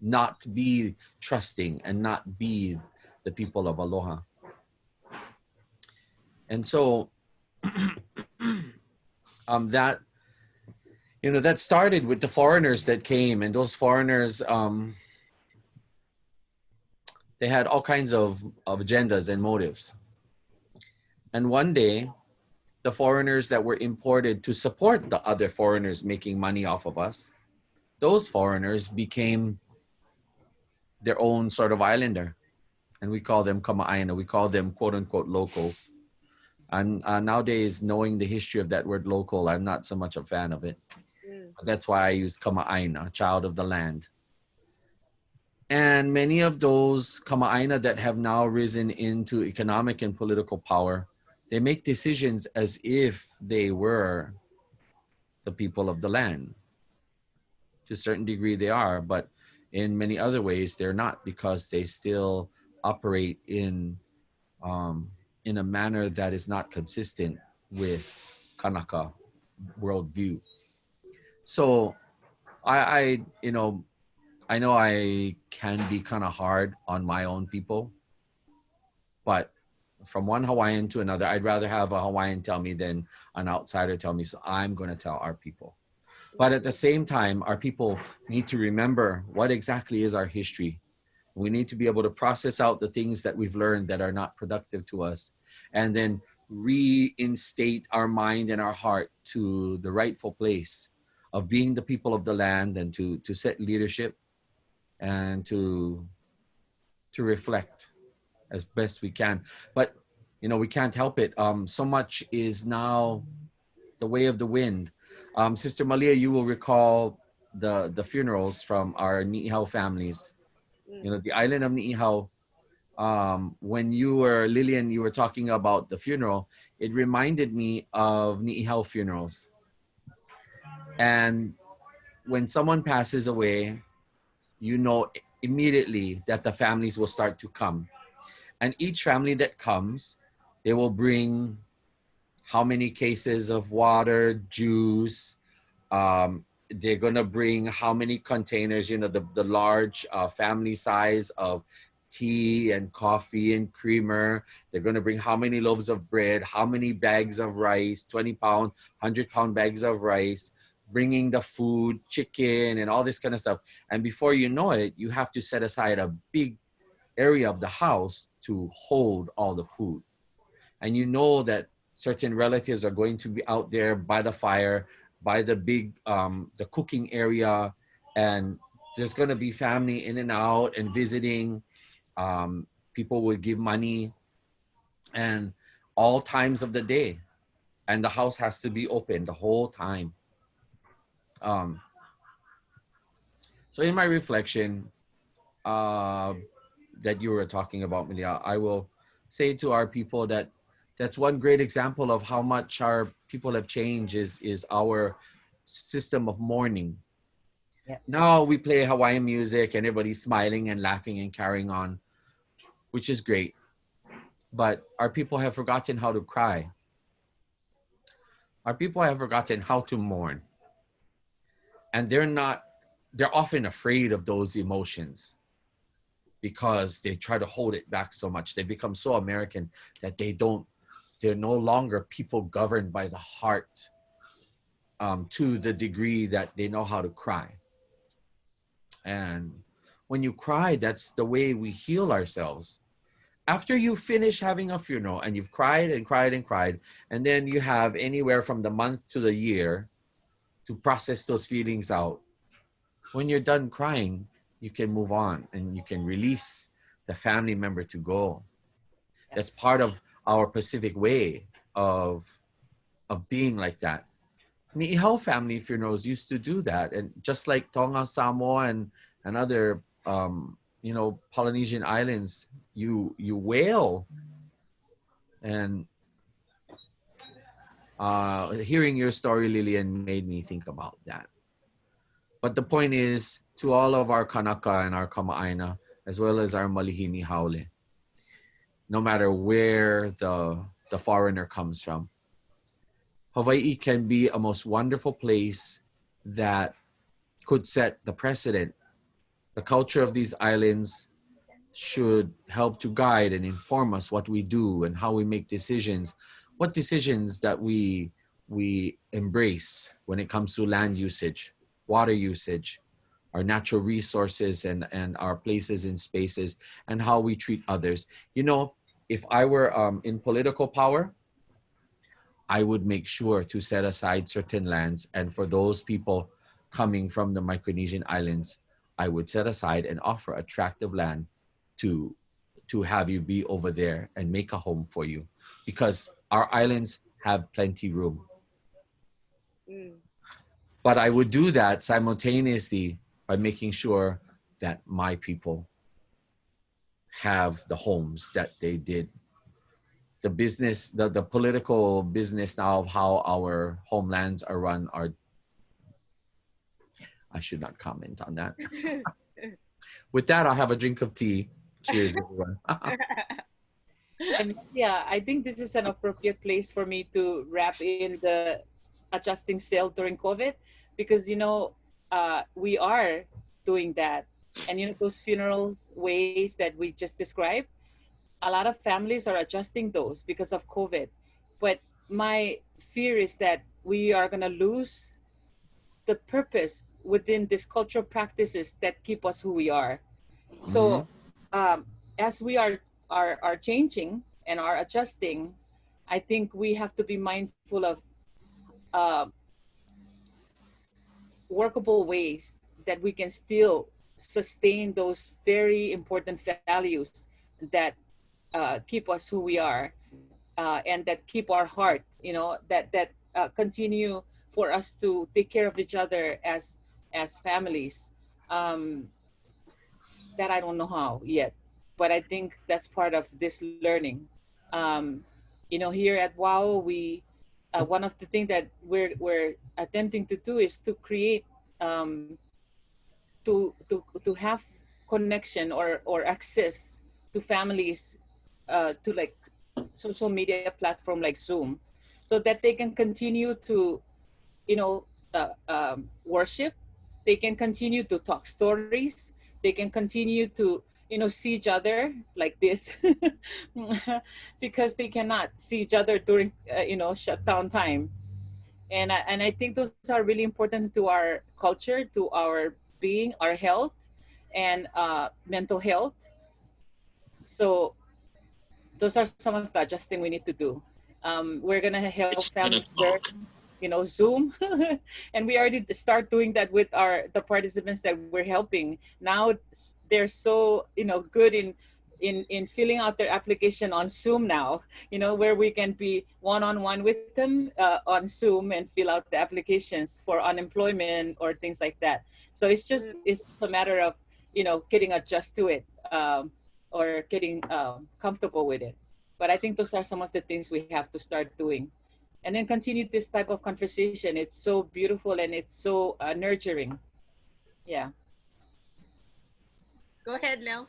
not be trusting and not be the people of aloha. And so that, you know, that started with the foreigners that came, and those foreigners, they had all kinds of agendas and motives. And one day, the foreigners that were imported to support the other foreigners making money off of us, those foreigners became their own sort of islander. And we call them kama'aina. We call them quote unquote locals. And nowadays, knowing the history of that word local, I'm not so much a fan of it. Mm. That's why I use kama'aina, child of the land. And many of those kama'aina that have now risen into economic and political power, they make decisions as if they were the people of the land. To a certain degree they are, but in many other ways they're not, because they still operate in a manner that is not consistent with Kanaka worldview. So I you know I can be kind of hard on my own people, but from one Hawaiian to another, I'd rather have a Hawaiian tell me than an outsider tell me. So I'm going to tell our people. But at the same time, our people need to remember what exactly is our history. We need to be able to process out the things that we've learned that are not productive to us, and then reinstate our mind and our heart to the rightful place of being the people of the land, and to set leadership and to reflect as best we can. But you know, we can't help it. So much is now the way of the wind. Sister Malia, you will recall the funerals from our Ni'ihau families. You know, the island of Ni'ihau. When you were, Lillian, you were talking about the funeral, it reminded me of Ni'ihau funerals. And when someone passes away, you know immediately that the families will start to come. And each family that comes, they will bring how many cases of water, juice. They're going to bring how many containers, you know, the large family size of tea and coffee and creamer. They're going to bring how many loaves of bread, how many bags of rice, 20-pound, 100-pound bags of rice, bringing the food, chicken, and all this kind of stuff. And before you know it, you have to set aside a big area of the house to hold all the food. And you know that certain relatives are going to be out there by the fire, by the big, the cooking area, and there's going to be family in and out and visiting. People will give money, and all times of the day, and the house has to be open the whole time. So in my reflection that you were talking about, Milia, I will say to our people that that's one great example of how much our people have changed is our system of mourning. Yeah. Now we play Hawaiian music and everybody's smiling and laughing and carrying on, which is great. But our people have forgotten how to cry. Our people have forgotten how to mourn. And they're often afraid of those emotions because they try to hold it back so much. They become so American that they're no longer people governed by the heart to the degree that they know how to cry. And when you cry, that's the way we heal ourselves. After you finish having a funeral and you've cried and cried and cried, and then you have anywhere from the month to the year to process those feelings out, when you're done crying, you can move on and you can release the family member to go. That's part of our Pacific way of being like that. Niihau family funerals used to do that, and just like Tonga, Samoa, and other Polynesian islands, you wail. And hearing your story, Lillian, made me think about that. But the point is, to all of our Kanaka and our Kama'aina, as well as our Malihini Haole, no matter where the foreigner comes from, Hawaii can be a most wonderful place that could set the precedent. The culture of these islands should help to guide and inform us what we do and how we make decisions, what decisions that we embrace when it comes to land usage, water usage, our natural resources, and our places and spaces, and how we treat others. You know, if I were in political power, I would make sure to set aside certain lands, and for those people coming from the Micronesian islands, I would set aside and offer attractive land to have you be over there and make a home for you, because our islands have plenty room. But I would do that simultaneously by making sure that my people have the homes that they did. The business, the political business now of how our homelands are run are, I should not comment on that. With that, I'll have a drink of tea. Cheers, everyone. And yeah, I think this is an appropriate place for me to wrap in the adjusting sail during COVID, because, you know, we are doing that. And, you know, those funerals ways that we just described, a lot of families are adjusting those because of COVID. But my fear is that we are going to lose the purpose within these cultural practices that keep us who we are. So as we are changing and are adjusting, I think we have to be mindful of workable ways that we can still sustain those very important values that keep us who we are, and that keep our heart, you know, that continue for us to take care of each other as families. That I don't know how yet, but I think that's part of this learning. You know, here at WOW, we one of the things that we're attempting to do is to create to have connection or access to families to like social media platform like Zoom, so that they can continue to, you know, worship. They can continue to talk stories. They can continue to, you know, see each other like this, because they cannot see each other during, you know, shutdown time. And I think those are really important to our culture, to our being, our health, and mental health. So those are some of the adjusting we need to do. We're gonna help families learn, you know, Zoom, and we already start doing that with the participants that we're helping. Now they're so, you know, good in filling out their application on Zoom now, you know, where we can be one-on-one with them on Zoom and fill out the applications for unemployment or things like that. So it's just a matter of, you know, getting adjusted to it, or getting comfortable with it. But I think those are some of the things we have to start doing. And then continue this type of conversation. It's so beautiful and it's so nurturing. Yeah. Go ahead, Lil.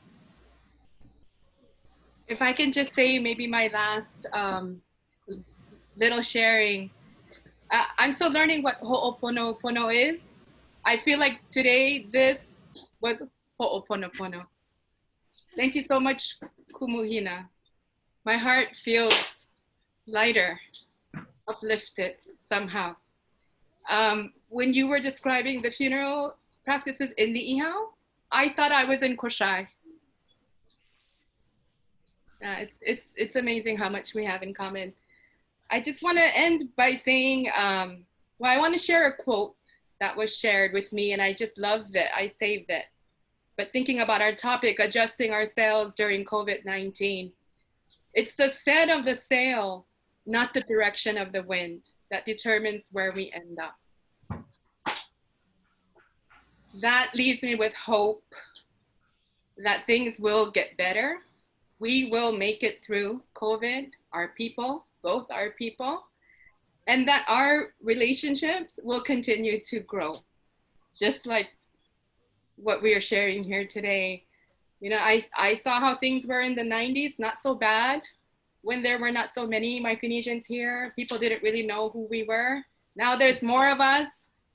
If I can just say maybe my last little sharing. I'm still learning what ho'oponopono is. I feel like today this was ho'oponopono. Thank you so much, Hina. My heart feels lighter, uplifted somehow. When you were describing the funeral practices in the Ihau, I thought I was in Kosrae. It's amazing how much we have in common. I just want to end by saying, well, I want to share a quote that was shared with me, and I just loved it. I saved it. But thinking about our topic, adjusting ourselves during COVID-19, it's the set of the sail, not the direction of the wind, that determines where we end up. That leaves me with hope that things will get better. We will make it through COVID, our people, both our people, and that our relationships will continue to grow, just like what we are sharing here today. You know, I saw how things were in the 90s, not so bad, when there were not so many Micronesians here. People didn't really know who we were. Now there's more of us,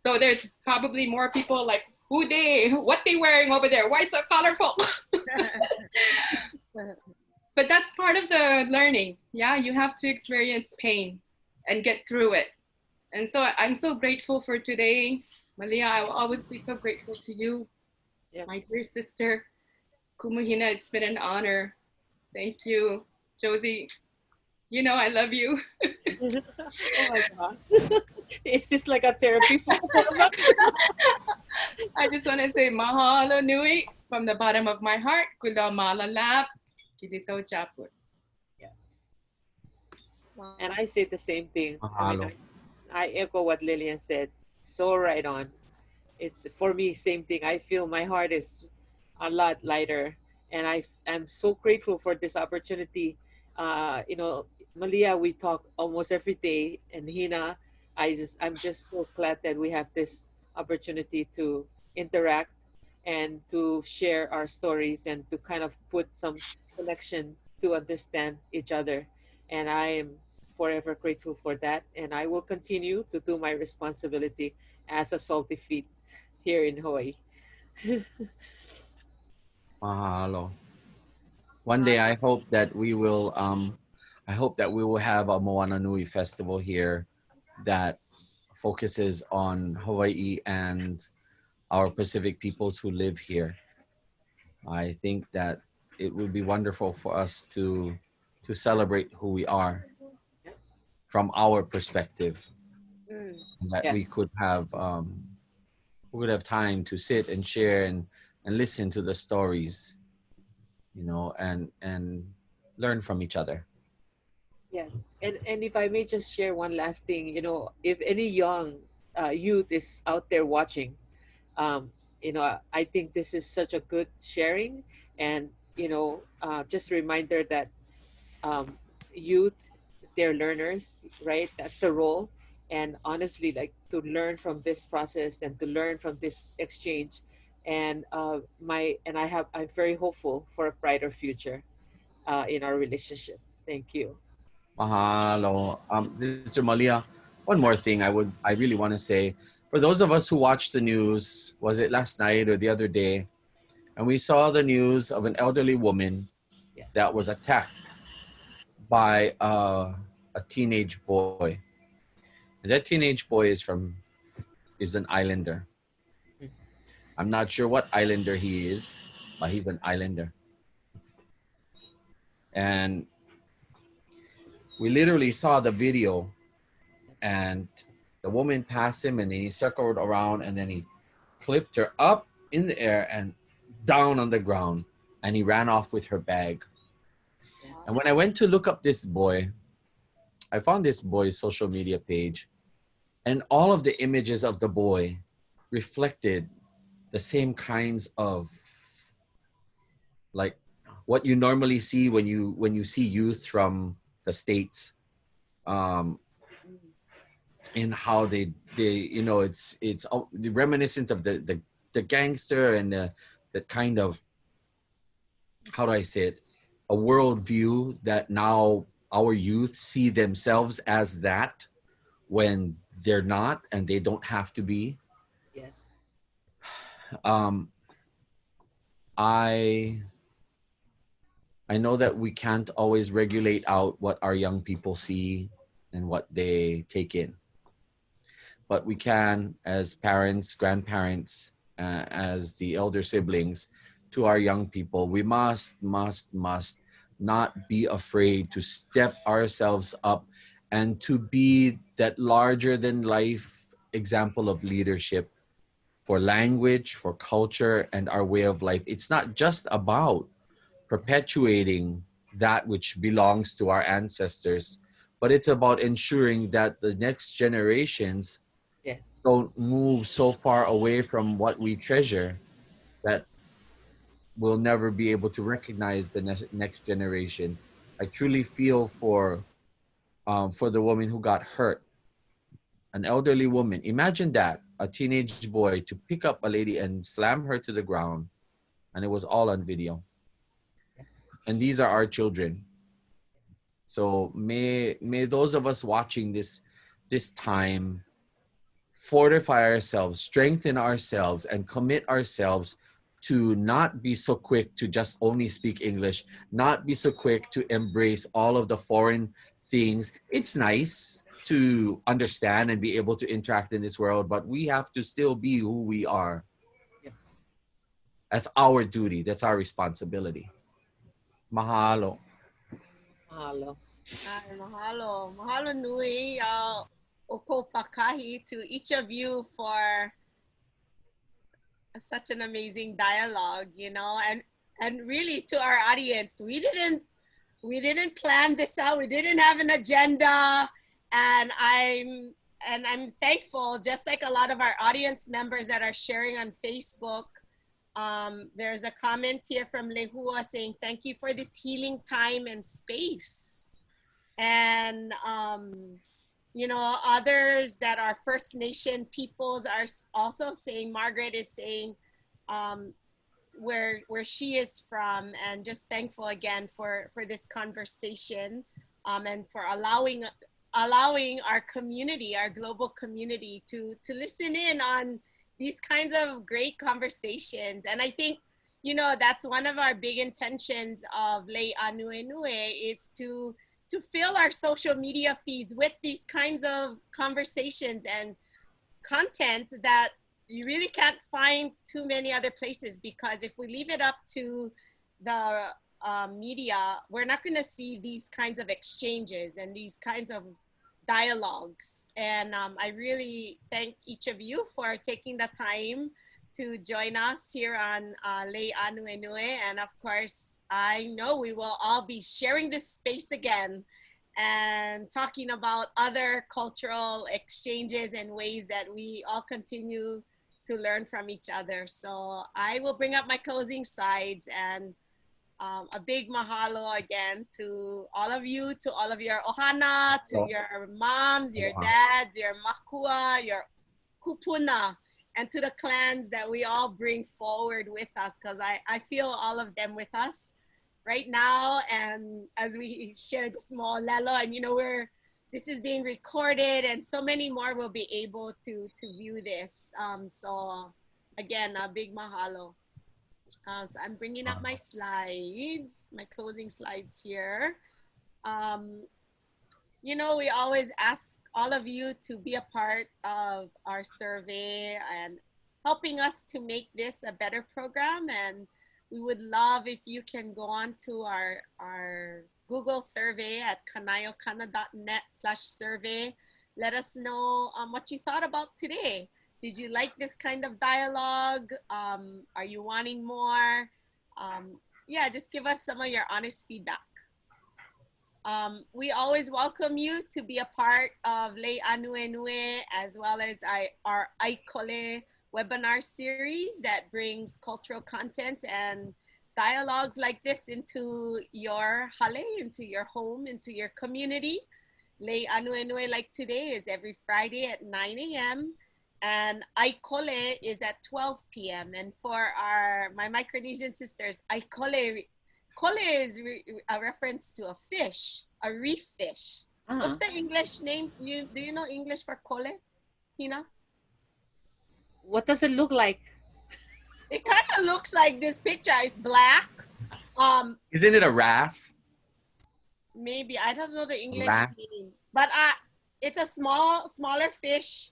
so there's probably more people like, who they, what they wearing over there, why so colorful? But that's part of the learning. Yeah, you have to experience pain and get through it. And so I'm so grateful for today. Malia, I will always be so grateful to you, my dear sister. Hina, it's been an honor. Thank you. Josie, you know I love you. Oh my gosh. Is this like a therapy for I just want to say mahalo nui from the bottom of my heart. Kula malalap. Kitiso chaput. And I say the same thing. I mean, Mahalo. I echo what Lillian said. So right on. It's for me, same thing. I feel my heart is a lot lighter, and I'm so grateful for this opportunity. You know, Malia, we talk almost every day, and Hina, I'm just so glad that we have this opportunity to interact and to share our stories and to kind of put some connection to understand each other. And I am forever grateful for that. And I will continue to do my responsibility as a salty feet here in Hawaii. Mahalo. One day I hope that we will have a Moana Nui festival here that focuses on Hawaii and our Pacific peoples who live here. I think that it would be wonderful for us to celebrate who we are from our perspective, and that Yeah. we could have time to sit and share and listen to the stories, you know, and learn from each other. Yes, and if I may just share one last thing, you know, if any young youth is out there watching, you know, I think this is such a good sharing, and you know, just a reminder that um, youth, they're learners, right? That's the role, and honestly, like to learn from this process and to learn from this exchange, and I'm very hopeful for a brighter future in our relationship. Thank you. Mahalo. Sister Malia, one more thing I really want to say. For those of us who watched the news, was it last night or the other day, and we saw the news of an elderly woman Yes. that was attacked by a teenage boy. And that teenage boy is an islander. I'm not sure what islander he is, but he's an islander. And we literally saw the video, and the woman passed him, and then he circled around, and then he clipped her up in the air and down on the ground, and he ran off with her bag. And when I went to look up this boy, I found this boy's social media page, and all of the images of the boy reflected the same kinds of, like, what you normally see when you see youth from the States, in how they you know, it's reminiscent of the gangster and the kind of, how do I say it, a worldview that now our youth see themselves as that when they're not, and they don't have to be. Yes. I know that we can't always regulate out what our young people see and what they take in, but we can, as parents, grandparents, as the elder siblings to our young people, we must not be afraid to step ourselves up and to be that larger than life example of leadership for language, for culture, and our way of life. It's not just about perpetuating that which belongs to our ancestors, but it's about ensuring that the next generations Yes. don't move so far away from what we treasure that we'll never be able to recognize the next generations. I truly feel for the woman who got hurt, an elderly woman. Imagine that, a teenage boy to pick up a lady and slam her to the ground, and it was all on video. And these are our children. So may those of us watching this time fortify ourselves, strengthen ourselves, and commit ourselves to not be so quick to just only speak English, not be so quick to embrace all of the foreign things. It's nice to understand and be able to interact in this world, but we have to still be who we are. Yep. That's our duty. That's our responsibility. Mahalo. Mahalo. Hi, mahalo. Mahalo nui oko pakahi to each of you for such an amazing dialogue, you know, and really to our audience, we didn't plan this out. We didn't have an agenda, and I'm thankful, just like a lot of our audience members that are sharing on Facebook. There's a comment here from Lehua saying, thank you for this healing time and space. And, you know, others that are First Nation peoples are also saying, Margaret is saying where she is from, and just thankful again for this conversation and for allowing our community, our global community to listen in on these kinds of great conversations. And I think, you know, that's one of our big intentions of Lei Ānuenue is to fill our social media feeds with these kinds of conversations and content that you really can't find too many other places, because if we leave it up to the media, we're not going to see these kinds of exchanges and these kinds of dialogues. And I really thank each of you for taking the time to join us here on Lei Ānuenue. And of course, I know we will all be sharing this space again and talking about other cultural exchanges and ways that we all continue to learn from each other. So I will bring up my closing slides, and a big mahalo again to all of you, to all of your ohana, to your moms, your dads, your makua, your kupuna, and to the clans that we all bring forward with us, because I feel all of them with us right now. And as we share the small lelo, and you know, this is being recorded, and so many more will be able to view this. So again, a big mahalo. So I'm bringing up my slides, my closing slides here. You know, we always ask all of you to be a part of our survey and helping us to make this a better program. And we would love if you can go on to our Google survey at kanayokana.net/survey. Let us know what you thought about today. Did you like this kind of dialogue? Are you wanting more? Yeah, just give us some of your honest feedback. We always welcome you to be a part of Lei Ānuenue, as well as our Aikole webinar series that brings cultural content and dialogues like this into your hale, into your home, into your community. Lei Ānuenue, like today, is every Friday at 9 a.m. and Aikole is at 12 p.m. And for my Micronesian sisters, Aikole is a reference to a fish, a reef fish. What's the English name? Do you know English for kole, Hina? What does it look like? It kind of looks like this picture. It's black. Isn't it a wrasse? Maybe, I don't know the English name, but it's a smaller fish.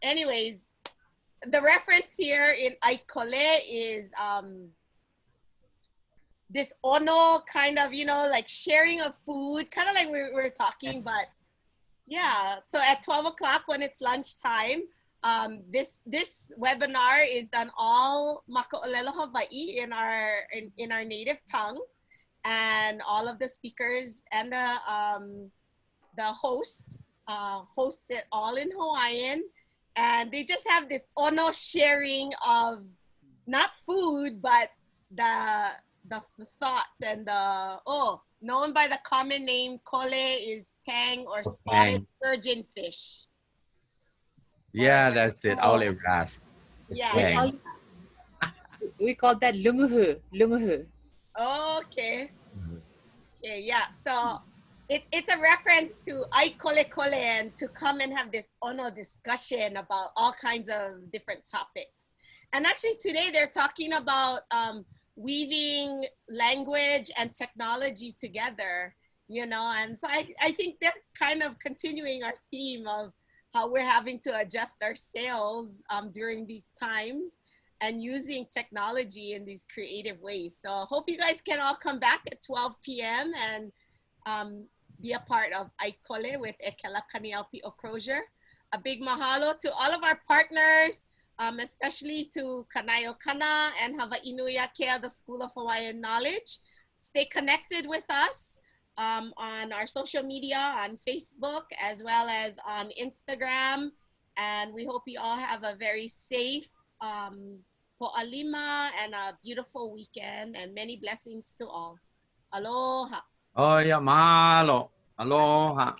Anyways, the reference here in Aikole is this ono kind of, you know, like sharing of food, kind of like we were talking, but yeah, So at 12 o'clock when it's lunchtime, this webinar is done all Maka'olelo Hawaiʻi in our native tongue, and all of the speakers and the host host it all in Hawaiian, and they just have this ono sharing of not food but the thought and known by the common name kole is tang or spotted sturgeon fish. Yeah, that's it. Olive grass. Yeah. We call that lunguhu. Lunguhu. Okay. Okay, yeah. So it's a reference to ai kole kole and to come and have this ono discussion about all kinds of different topics. And actually today they're talking about weaving language and technology together, you know, and so I think they're kind of continuing our theme of how we're having to adjust our sails during these times and using technology in these creative ways. So I hope you guys can all come back at 12 p.m. and be a part of Aikole with Ekela Kaniaupi Okrozier. A big mahalo to all of our partners, especially to Kanaio Kana and Hawaiʻinuia Kea, the School of Hawaiian Knowledge. Stay connected with us on our social media, on Facebook, as well as on Instagram. And we hope you all have a very safe po'alima and a beautiful weekend, and many blessings to all. Aloha. Oh, yeah, malo. Aloha.